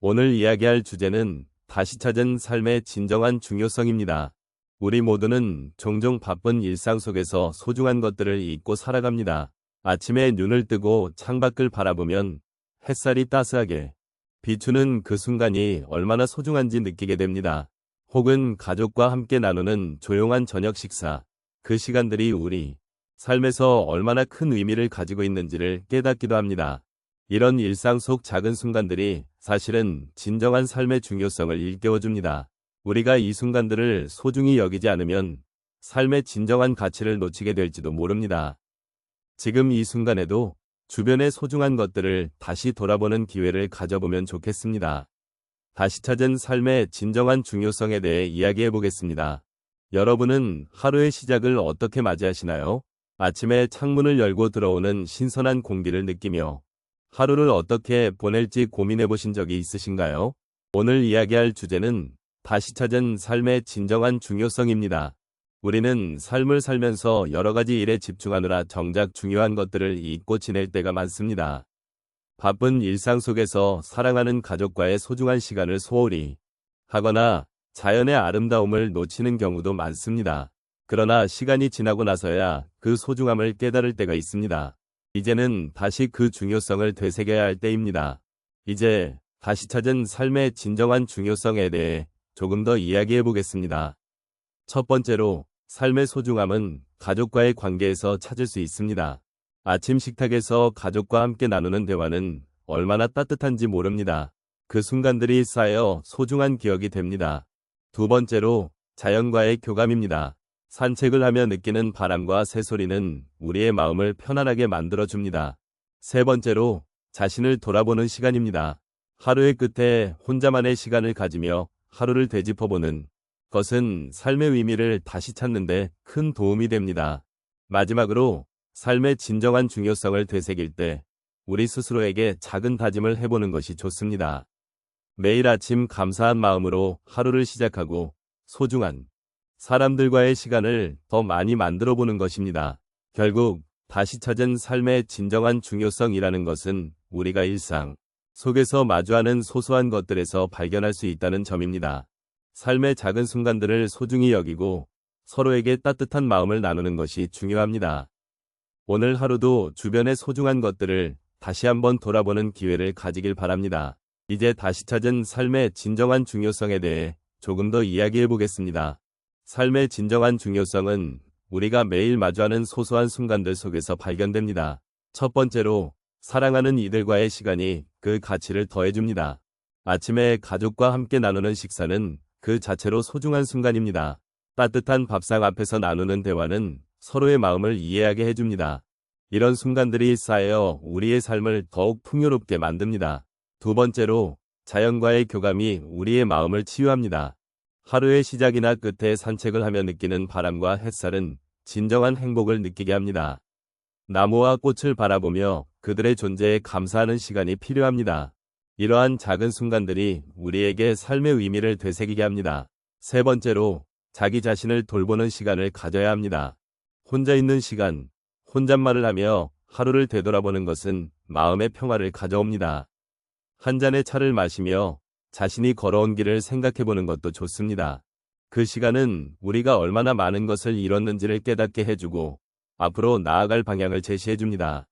오늘 이야기할 주제는 다시 찾은 삶의 진정한 중요성입니다. 우리 모두는 종종 바쁜 일상 속에서 소중한 것들을 잊고 살아갑니다. 아침에 눈을 뜨고 창밖을 바라보면 햇살이 따스하게 비추는 그 순간이 얼마나 소중한지 느끼게 됩니다. 혹은 가족과 함께 나누는 조용한 저녁 식사, 그 시간들이 우리 삶에서 얼마나 큰 의미를 가지고 있는지를 깨닫기도 합니다. 이런 일상 속 작은 순간들이 사실은 진정한 삶의 중요성을 일깨워줍니다. 우리가 이 순간들을 소중히 여기지 않으면 삶의 진정한 가치를 놓치게 될지도 모릅니다. 지금 이 순간에도 주변의 소중한 것들을 다시 돌아보는 기회를 가져보면 좋겠습니다. 다시 찾은 삶의 진정한 중요성에 대해 이야기해 보겠습니다. 여러분은 하루의 시작을 어떻게 맞이하시나요? 아침에 창문을 열고 들어오는 신선한 공기를 느끼며 하루를 어떻게 보낼지 고민해 보신 적이 있으신가요? 오늘 이야기할 주제는 다시 찾은 삶의 진정한 중요성입니다. 우리는 삶을 살면서 여러 가지 일에 집중하느라 정작 중요한 것들을 잊고 지낼 때가 많습니다. 바쁜 일상 속에서 사랑하는 가족과의 소중한 시간을 소홀히 하거나 자연의 아름다움을 놓치는 경우도 많습니다. 그러나 시간이 지나고 나서야 그 소중함을 깨달을 때가 있습니다. 이제는 다시 그 중요성을 되새겨야 할 때입니다. 이제 다시 찾은 삶의 진정한 중요성에 대해 조금 더 이야기해 보겠습니다. 첫 번째로, 삶의 소중함은 가족과의 관계에서 찾을 수 있습니다. 아침 식탁에서 가족과 함께 나누는 대화는 얼마나 따뜻한지 모릅니다. 그 순간들이 쌓여 소중한 기억이 됩니다. 두 번째로, 자연과의 교감입니다. 산책을 하며 느끼는 바람과 새소리는 우리의 마음을 편안하게 만들어줍니다. 세 번째로, 자신을 돌아보는 시간입니다. 하루의 끝에 혼자만의 시간을 가지며 하루를 되짚어보는 것은 삶의 의미를 다시 찾는 데 큰 도움이 됩니다. 마지막으로, 삶의 진정한 중요성을 되새길 때 우리 스스로에게 작은 다짐을 해보는 것이 좋습니다. 매일 아침 감사한 마음으로 하루를 시작하고 소중한 사람들과의 시간을 더 많이 만들어 보는 것입니다. 결국 다시 찾은 삶의 진정한 중요성이라는 것은 우리가 일상 속에서 마주하는 소소한 것들에서 발견할 수 있다는 점입니다. 삶의 작은 순간들을 소중히 여기고 서로에게 따뜻한 마음을 나누는 것이 중요합니다. 오늘 하루도 주변의 소중한 것들을 다시 한번 돌아보는 기회를 가지길 바랍니다. 이제 다시 찾은 삶의 진정한 중요성에 대해 조금 더 이야기해 보겠습니다. 삶의 진정한 중요성은 우리가 매일 마주하는 소소한 순간들 속에서 발견됩니다. 첫 번째로, 사랑하는 이들과의 시간이 그 가치를 더해줍니다. 아침에 가족과 함께 나누는 식사는 그 자체로 소중한 순간입니다. 따뜻한 밥상 앞에서 나누는 대화는 서로의 마음을 이해하게 해줍니다. 이런 순간들이 쌓여 우리의 삶을 더욱 풍요롭게 만듭니다. 두 번째로, 자연과의 교감이 우리의 마음을 치유합니다. 하루의 시작이나 끝에 산책을 하며 느끼는 바람과 햇살은 진정한 행복을 느끼게 합니다. 나무와 꽃을 바라보며 그들의 존재에 감사하는 시간이 필요합니다. 이러한 작은 순간들이 우리에게 삶의 의미를 되새기게 합니다. 세 번째로, 자기 자신을 돌보는 시간을 가져야 합니다. 혼자 있는 시간, 혼잣말을 하며 하루를 되돌아보는 것은 마음의 평화를 가져옵니다. 한 잔의 차를 마시며 자신이 걸어온 길을 생각해보는 것도 좋습니다. 그 시간은 우리가 얼마나 많은 것을 잃었는지를 깨닫게 해주고 앞으로 나아갈 방향을 제시해줍니다.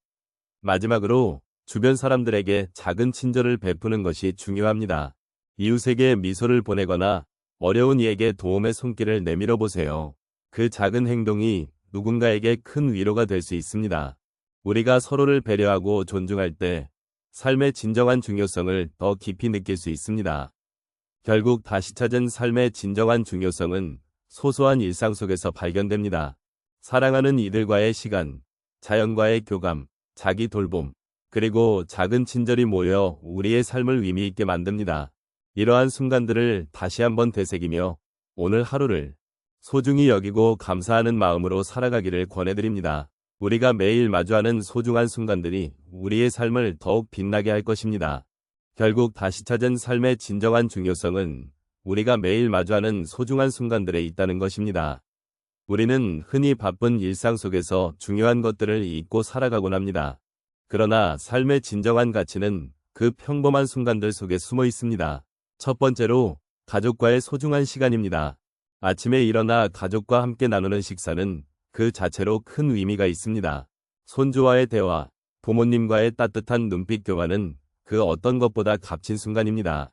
마지막으로, 주변 사람들에게 작은 친절을 베푸는 것이 중요합니다. 이웃에게 미소를 보내거나 어려운 이에게 도움의 손길을 내밀어 보세요. 그 작은 행동이 누군가에게 큰 위로가 될 수 있습니다. 우리가 서로를 배려하고 존중할 때 삶의 진정한 중요성을 더 깊이 느낄 수 있습니다. 결국 다시 찾은 삶의 진정한 중요성은 소소한 일상 속에서 발견됩니다. 사랑하는 이들과의 시간, 자연과의 교감, 자기 돌봄, 그리고 작은 친절이 모여 우리의 삶을 의미 있게 만듭니다. 이러한 순간들을 다시 한번 되새기며 오늘 하루를 소중히 여기고 감사하는 마음으로 살아가기를 권해드립니다. 우리가 매일 마주하는 소중한 순간들이 우리의 삶을 더욱 빛나게 할 것입니다. 결국 다시 찾은 삶의 진정한 중요성은 우리가 매일 마주하는 소중한 순간들에 있다는 것입니다. 우리는 흔히 바쁜 일상 속에서 중요한 것들을 잊고 살아가곤 합니다. 그러나 삶의 진정한 가치는 그 평범한 순간들 속에 숨어 있습니다. 첫 번째로 가족과의 소중한 시간입니다. 아침에 일어나 가족과 함께 나누는 식사는 그 자체로 큰 의미가 있습니다. 손주와의 대화, 부모님과의 따뜻한 눈빛 교환은 그 어떤 것보다 값진 순간입니다.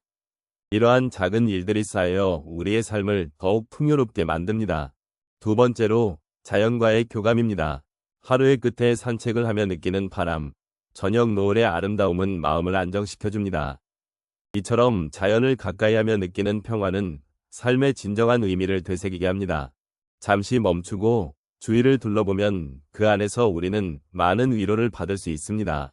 이러한 작은 일들이 쌓여 우리의 삶을 더욱 풍요롭게 만듭니다. 두 번째로 자연과의 교감입니다. 하루의 끝에 산책을 하며 느끼는 바람, 저녁 노을의 아름다움은 마음을 안정시켜줍니다. 이처럼 자연을 가까이 하며 느끼는 평화는 삶의 진정한 의미를 되새기게 합니다. 잠시 멈추고 주위를 둘러보면 그 안에서 우리는 많은 위로를 받을 수 있습니다.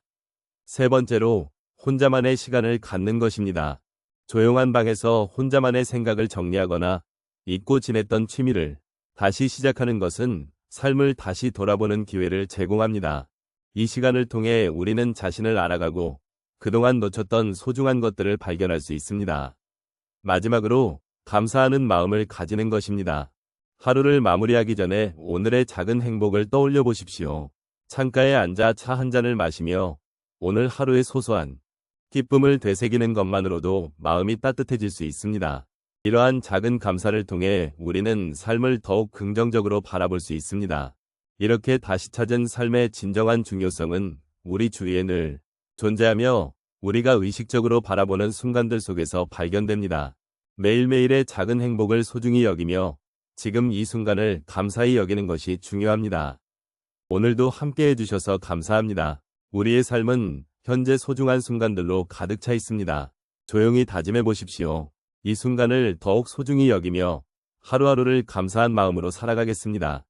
세 번째로 혼자만의 시간을 갖는 것입니다. 조용한 방에서 혼자만의 생각을 정리하거나 잊고 지냈던 취미를 다시 시작하는 것은 삶을 다시 돌아보는 기회를 제공합니다. 이 시간을 통해 우리는 자신을 알아가고 그동안 놓쳤던 소중한 것들을 발견할 수 있습니다. 마지막으로 감사하는 마음을 가지는 것입니다. 하루를 마무리하기 전에 오늘의 작은 행복을 떠올려 보십시오. 창가에 앉아 차 한 잔을 마시며 오늘 하루의 소소한 기쁨을 되새기는 것만으로도 마음이 따뜻해질 수 있습니다. 이러한 작은 감사를 통해 우리는 삶을 더욱 긍정적으로 바라볼 수 있습니다. 이렇게 다시 찾은 삶의 진정한 중요성은 우리 주위에 늘 존재하며 우리가 의식적으로 바라보는 순간들 속에서 발견됩니다. 매일매일의 작은 행복을 소중히 여기며 지금 이 순간을 감사히 여기는 것이 중요합니다. 오늘도 함께 해주셔서 감사합니다. 우리의 삶은 현재 소중한 순간들로 가득 차 있습니다. 조용히 다짐해 보십시오. 이 순간을 더욱 소중히 여기며 하루하루를 감사한 마음으로 살아가겠습니다.